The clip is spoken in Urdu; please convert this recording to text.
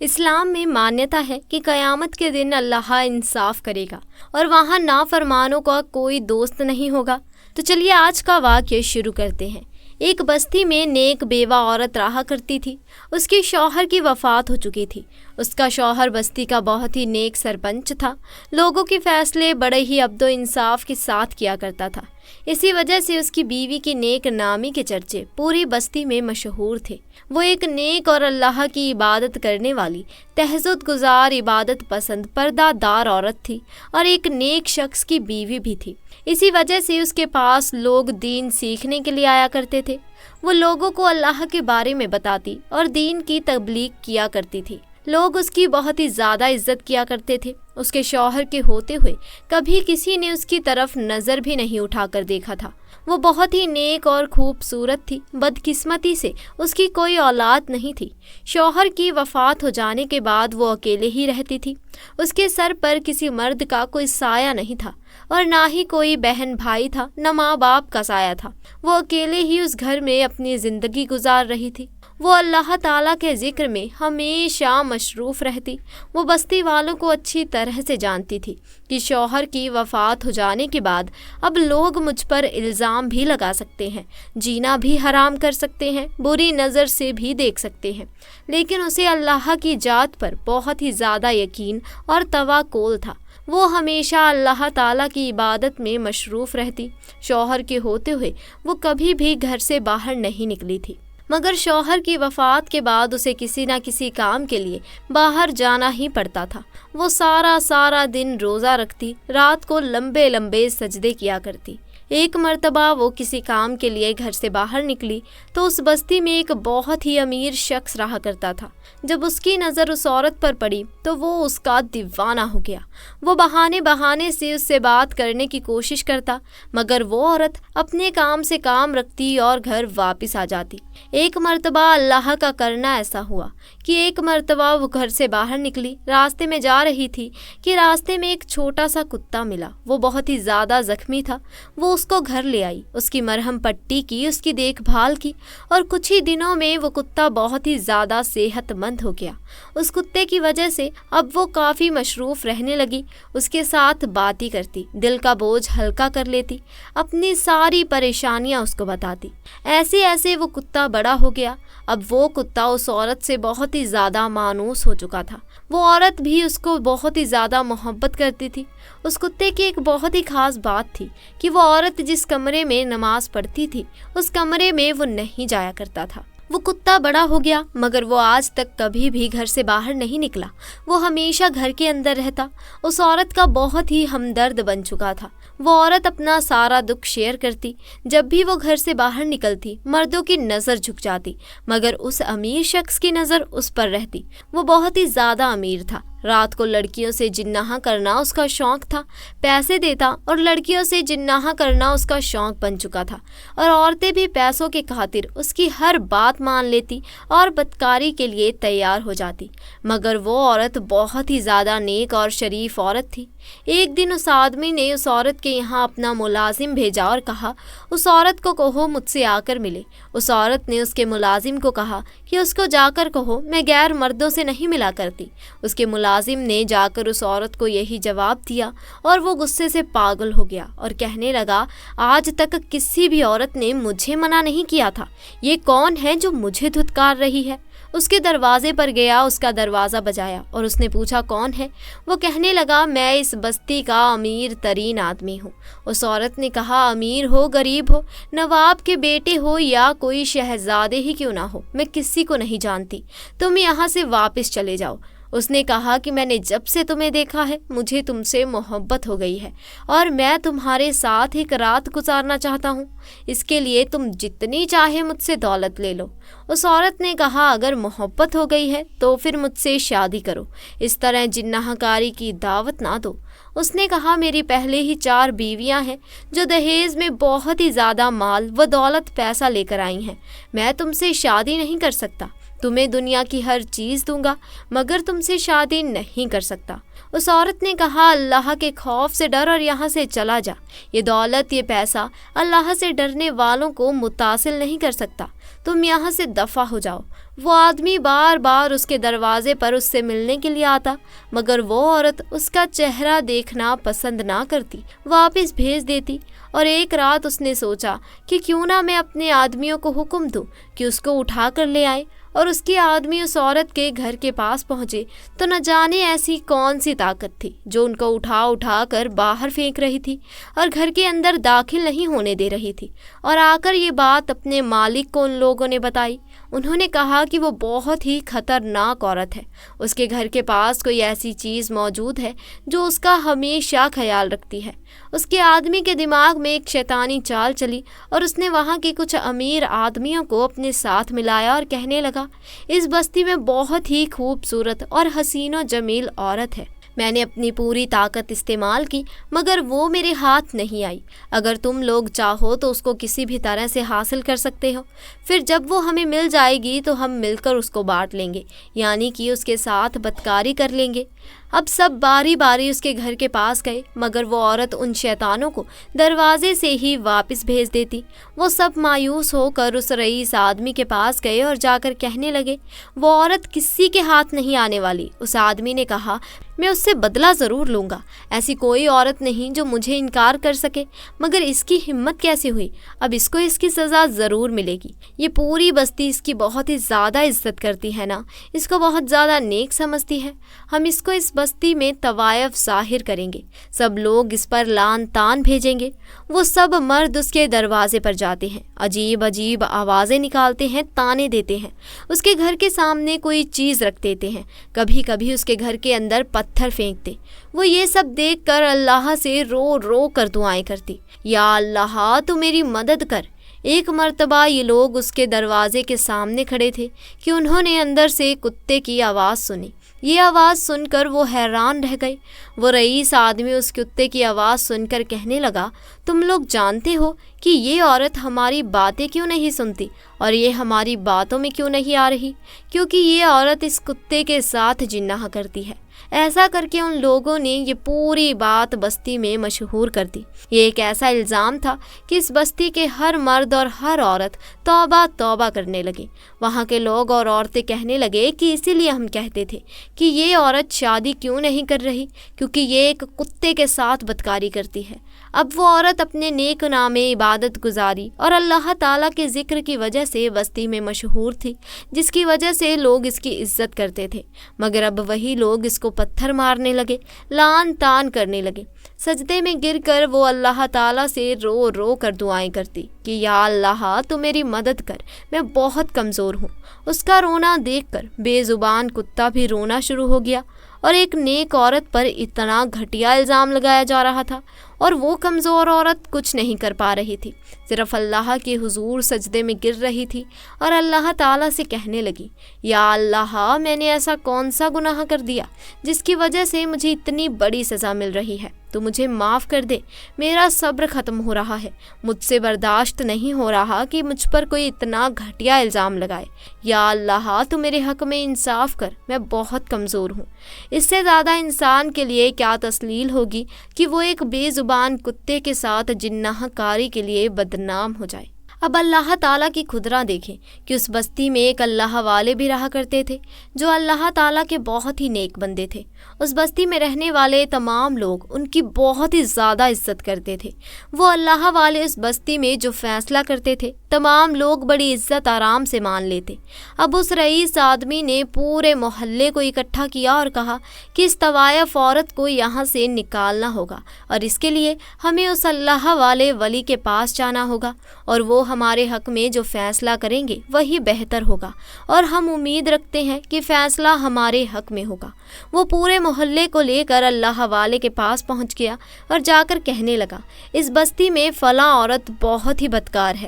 اسلام میں مانیتا ہے کہ قیامت کے دن اللہ انصاف کرے گا اور وہاں نافرمانوں کا کوئی دوست نہیں ہوگا۔ تو چلیے آج کا واقعہ شروع کرتے ہیں۔ ایک بستی میں نیک بیوہ عورت رہا کرتی تھی۔ اس کے شوہر کی وفات ہو چکی تھی۔ اس کا شوہر بستی کا بہت ہی نیک سرپنچ تھا۔ لوگوں کے فیصلے بڑے ہی عدل و انصاف کے ساتھ کیا کرتا تھا۔ اسی وجہ سے اس کی بیوی کی نیک نامی کے چرچے پوری بستی میں مشہور تھے۔ وہ ایک نیک اور اللہ کی عبادت کرنے والی، تہجد گزار، عبادت پسند، پردہ دار عورت تھی اور ایک نیک شخص کی بیوی بھی تھی۔ اسی وجہ سے اس کے پاس لوگ دین سیکھنے کے لیے آیا کرتے تھے۔ وہ لوگوں کو اللہ کے بارے میں بتاتی اور دین کی تبلیغ کیا کرتی تھی۔ لوگ اس کی بہت ہی زیادہ عزت کیا کرتے تھے۔ اس کے شوہر کے ہوتے ہوئے کبھی کسی نے اس کی طرف نظر بھی نہیں اٹھا کر دیکھا تھا۔ وہ بہت ہی نیک اور خوبصورت تھی۔ بدقسمتی سے اس کی کوئی اولاد نہیں تھی۔ شوہر کی وفات ہو جانے کے بعد وہ اکیلے ہی رہتی تھی۔ اس کے سر پر کسی مرد کا کوئی سایہ نہیں تھا اور نہ ہی کوئی بہن بھائی تھا، نہ ماں باپ کا سایہ تھا۔ وہ اکیلے ہی اس گھر میں اپنی زندگی گزار رہی تھی۔ وہ اللہ تعالیٰ کے ذکر میں ہمیشہ مصروف رہتی۔ وہ بستی والوں کو اچھی طرح سے جانتی تھی کہ شوہر کی وفات ہو جانے کے بعد اب لوگ مجھ پر الزام بھی لگا سکتے ہیں، جینا بھی حرام کر سکتے ہیں، بری نظر سے بھی دیکھ سکتے ہیں، لیکن اسے اللہ کی ذات پر بہت ہی زیادہ یقین اور توکل تھا۔ وہ ہمیشہ اللہ تعالیٰ کی عبادت میں مصروف رہتی۔ شوہر کے ہوتے ہوئے وہ کبھی بھی گھر سے باہر نہیں نکلی تھی، مگر شوہر کی وفات کے بعد اسے کسی نہ کسی کام کے لیے باہر جانا ہی پڑتا تھا۔ وہ سارا دن روزہ رکھتی، رات کو لمبے لمبے سجدے کیا کرتی۔ ایک مرتبہ وہ کسی کام کے لیے گھر سے باہر نکلی تو اس بستی میں ایک بہت ہی امیر شخص رہا کرتا تھا۔ جب اس کی نظر اس عورت پر پڑی تو وہ اس کا دیوانہ ہو گیا۔ وہ بہانے سے اس سے بات کرنے کی کوشش کرتا، مگر وہ عورت اپنے کام سے کام رکھتی اور گھر واپس آ جاتی۔ ایک مرتبہ اللہ کا کرنا ایسا ہوا کہ ایک مرتبہ وہ گھر سے باہر نکلی، راستے میں جا رہی تھی کہ راستے میں ایک چھوٹا سا کتا ملا۔ وہ بہت ہی زیادہ زخمی تھا۔ وہ اس کو گھر لے آئی، اس کی مرہم پٹی کی، اس کی دیکھ بھال کی اور کچھ ہی دنوں میں وہ کتا بہت ہی زیادہ صحت مند ہو گیا۔ اس کتے کی وجہ سے اب وہ کافی مصروف رہنے لگی، اس کے ساتھ باتیں کرتی، دل کا بوجھ ہلکا کر لیتی، اپنی ساری پریشانیاں اس کو بتاتی۔ ایسے وہ کتا بڑا ہو گیا۔ اب وہ کتا اس عورت سے بہت ہی زیادہ مانوس ہو چکا تھا۔ وہ عورت بھی اس کو بہت ہی زیادہ محبت کرتی تھی۔ اس کتے کی ایک بہت ہی خاص بات تھی کہ وہ عورت جس کمرے میں نماز پڑھتی تھی اس کمرے میں وہ نہیں جایا کرتا تھا۔ وہ کتا بڑا ہو گیا مگر وہ آج تک کبھی بھی گھر سے باہر نہیں نکلا۔ وہ ہمیشہ گھر کے اندر رہتا۔ اس عورت کا بہت ہی ہمدرد بن چکا تھا۔ وہ عورت اپنا سارا دکھ شیئر کرتی۔ جب بھی وہ گھر سے باہر نکلتی مردوں کی نظر جھک جاتی، مگر اس امیر شخص کی نظر اس پر رہتی۔ وہ بہت ہی زیادہ امیر تھا۔ رات کو لڑکیوں سے جناح کرنا اس کا شوق تھا۔ پیسے دیتا اور لڑکیوں سے جناح کرنا اس کا شوق بن چکا تھا، اور عورتیں بھی پیسوں کے خاطر اس کی ہر بات مان لیتی اور بدکاری کے لیے تیار ہو جاتی۔ مگر وہ عورت بہت ہی زیادہ نیک اور شریف عورت تھی۔ ایک دن اس آدمی نے اس عورت کے یہاں اپنا ملازم بھیجا اور کہا اس عورت کو کہو مجھ سے آ کر ملے۔ اس عورت نے اس کے ملازم کو کہا کہ اس کو جا کر کہو میں غیر مردوں سے نہیں ملا کرتی۔ اس کے ملازم نے جا کر اس عورت کو یہی جواب دیا اور وہ غصے سے پاگل ہو گیا اور کہنے لگا آج تک کسی بھی عورت نے مجھے منع نہیں کیا تھا، یہ کون ہے جو مجھے دھتکار رہی ہے؟ اس کے دروازے پر گیا، اس کا دروازہ بجایا اور اس نے پوچھا کون ہے؟ وہ کہنے لگا میں اس بستی کا امیر ترین آدمی ہوں۔ اس عورت نے کہا امیر ہو غریب ہو، نواب کے بیٹے ہو یا کوئی شہزادے ہی کیوں نہ ہو، میں کسی کو نہیں جانتی، تم یہاں سے واپس چلے جاؤ۔ اس نے کہا کہ میں نے جب سے تمہیں دیکھا ہے مجھے تم سے محبت ہو گئی ہے اور میں تمہارے ساتھ ایک رات گزارنا چاہتا ہوں، اس کے لیے تم جتنی چاہے مجھ سے دولت لے لو۔ اس عورت نے کہا اگر محبت ہو گئی ہے تو پھر مجھ سے شادی کرو، اس طرح جناح کاری کی دعوت نہ دو۔ اس نے کہا میری پہلے ہی 4 بیویاں ہیں جو دہیز میں بہت ہی زیادہ مال و دولت پیسہ لے کر آئی ہیں، میں تم سے شادی نہیں کر سکتا۔ تمہیں دنیا کی ہر چیز دوں گا مگر تم سے شادی نہیں کر سکتا۔ اس عورت نے کہا اللہ کے خوف سے ڈر اور یہاں سے چلا جا۔ یہ دولت، یہ پیسہ اللہ سے ڈرنے والوں کو متصل نہیں کر سکتا، تم یہاں سے دفع ہو جاؤ۔ وہ آدمی بار بار اس کے دروازے پر اس سے ملنے کے لیے آتا مگر وہ عورت اس کا چہرہ دیکھنا پسند نہ کرتی، واپس بھیج دیتی۔ اور ایک رات اس نے سوچا کہ کیوں نہ میں اپنے آدمیوں کو حکم دوں کہ اس کو اٹھا کر لے آئے، اور اس کے آدمی اس عورت کے گھر کے پاس پہنچے تو نہ جانے ایسی کون سی طاقت تھی جو ان کو اٹھا کر باہر پھینک رہی تھی اور گھر کے اندر داخل نہیں ہونے دے رہی تھی، اور آ کر یہ بات اپنے مالک کو ان لوگوں نے بتائی۔ انہوں نے کہا کہ وہ بہت ہی خطرناک عورت ہے، اس کے گھر کے پاس کوئی ایسی چیز موجود ہے جو اس کا ہمیشہ خیال رکھتی ہے۔ اس کے آدمی کے دماغ میں ایک شیطانی چال چلی اور اس نے وہاں کے کچھ امیر آدمیوں کو اپنے ساتھ ملایا اور کہنے لگا، اس بستی میں بہت ہی خوبصورت اور حسین و جمیل عورت ہے، میں نے اپنی پوری طاقت استعمال کی مگر وہ میرے ہاتھ نہیں آئی، اگر تم لوگ چاہو تو اس کو کسی بھی طرح سے حاصل کر سکتے ہو، پھر جب وہ ہمیں مل جائے گی تو ہم مل کر اس کو بانٹ لیں گے، یعنی کہ اس کے ساتھ بدکاری کر لیں گے۔ اب سب باری باری اس کے گھر کے پاس گئے مگر وہ عورت ان شیطانوں کو دروازے سے ہی واپس بھیج دیتی۔ وہ سب مایوس ہو کر اس رئیس آدمی کے پاس گئے اور جا کر کہنے لگے، وہ عورت کسی کے ہاتھ نہیں آنے والی۔ اس آدمی نے کہا، میں اس سے بدلہ ضرور لوں گا، ایسی کوئی عورت نہیں جو مجھے انکار کر سکے، مگر اس کی ہمت کیسے ہوئی؟ اب اس کو اس کی سزا ضرور ملے گی۔ یہ پوری بستی اس کی بہت ہی زیادہ عزت کرتی ہے نا، اس کو بہت زیادہ نیک سمجھتی ہے، ہم اس کو اس بستی میں طوائف ظاہر کریں گے، سب لوگ اس پر لعن طعن بھیجیں گے۔ وہ سب مرد اس کے دروازے پر جاتے ہیں، عجیب عجیب آوازیں نکالتے ہیں، تانے دیتے ہیں، اس کے گھر کے سامنے کوئی چیز رکھ دیتے ہیں، کبھی کبھی اس کے گھر کے اندر پتھر پھینکتے۔ وہ یہ سب دیکھ کر اللہ سے رو رو کر دعائیں کرتی، یا اللہ تو میری مدد کر۔ ایک مرتبہ یہ لوگ اس کے دروازے کے سامنے کھڑے تھے کہ انہوں نے اندر سے کتے کی آواز سنی۔ یہ آواز سن کر وہ حیران رہ گئے۔ وہ رئیس آدمی اس کتے کی آواز سن کر کہنے لگا، تم لوگ جانتے ہو کہ یہ عورت ہماری باتیں کیوں نہیں سنتی اور یہ ہماری باتوں میں کیوں نہیں آ رہی؟ کیونکہ یہ عورت اس کتے کے ساتھ جناح کرتی ہے۔ ایسا کر کے ان لوگوں نے یہ پوری بات بستی میں مشہور کر دی۔ یہ ایک ایسا الزام تھا کہ اس بستی کے ہر مرد اور ہر عورت توبہ توبہ کرنے لگے۔ وہاں کے لوگ اور عورتیں کہنے لگے کہ اسی لیے ہم کہتے تھے کہ یہ عورت شادی کیوں نہیں کر رہی، کیونکہ یہ ایک کتے کے ساتھ بدکاری کرتی ہے۔ اب وہ عورت اپنے نیک نام عبادت گزاری اور اللہ تعالیٰ کے ذکر کی وجہ سے بستی میں مشہور تھی، جس کی وجہ سے لوگ اس کی عزت کرتے تھے، مگر اب وہی لوگ اس کو پتھر مارنے لگے، لعن طعن کرنے لگے۔ سجدے میں گر کر وہ اللہ تعالیٰ سے رو رو کر دعائیں کرتی کہ یا اللہ تو میری مدد کر، میں بہت کمزور ہوں۔ اس کا رونا دیکھ کر بے زبان کتا بھی رونا شروع ہو گیا، اور ایک نیک عورت پر اتنا گھٹیا الزام لگایا جا رہا تھا اور وہ کمزور عورت کچھ نہیں کر پا رہی تھی، صرف اللہ کے حضور سجدے میں گر رہی تھی اور اللہ تعالیٰ سے کہنے لگی، یا اللہ میں نے ایسا کون سا گناہ کر دیا جس کی وجہ سے مجھے اتنی بڑی سزا مل رہی ہے؟ تو مجھے معاف کر دے، میرا صبر ختم ہو رہا ہے، مجھ سے برداشت نہیں ہو رہا کہ مجھ پر کوئی اتنا گھٹیا الزام لگائے۔ یا اللہ تو میرے حق میں انصاف کر، میں بہت کمزور ہوں۔ اس سے زیادہ انسان کے لیے کیا تسلیل ہوگی کہ وہ ایک بے زبان کتے کے ساتھ جناح کاری کے لیے بدنام ہو جائے۔ اب اللہ تعالیٰ کی قدرت دیکھیں کہ اس بستی میں ایک اللہ والے بھی رہا کرتے تھے جو اللہ تعالیٰ کے بہت ہی نیک بندے تھے۔ اس بستی میں رہنے والے تمام لوگ ان کی بہت ہی زیادہ عزت کرتے تھے۔ وہ اللہ والے اس بستی میں جو فیصلہ کرتے تھے تمام لوگ بڑی عزت آرام سے مان لیتے۔ اب اس رئیس آدمی نے پورے محلے کو اکٹھا کیا اور کہا کہ اس طوائف عورت کو یہاں سے نکالنا ہوگا، اور اس کے لیے ہمیں اس اللہ والے ولی کے پاس جانا ہوگا، اور وہ ہمارے حق میں جو فیصلہ کریں گے وہی بہتر ہوگا، اور ہم امید رکھتے ہیں کہ فیصلہ ہمارے حق میں ہوگا۔ وہ پورے محلے کو لے کر اللہ والے کے پاس پہنچ گیا اور جا کر کہنے لگا، اس بستی میں فلاں عورت بہت ہی بدکار ہے،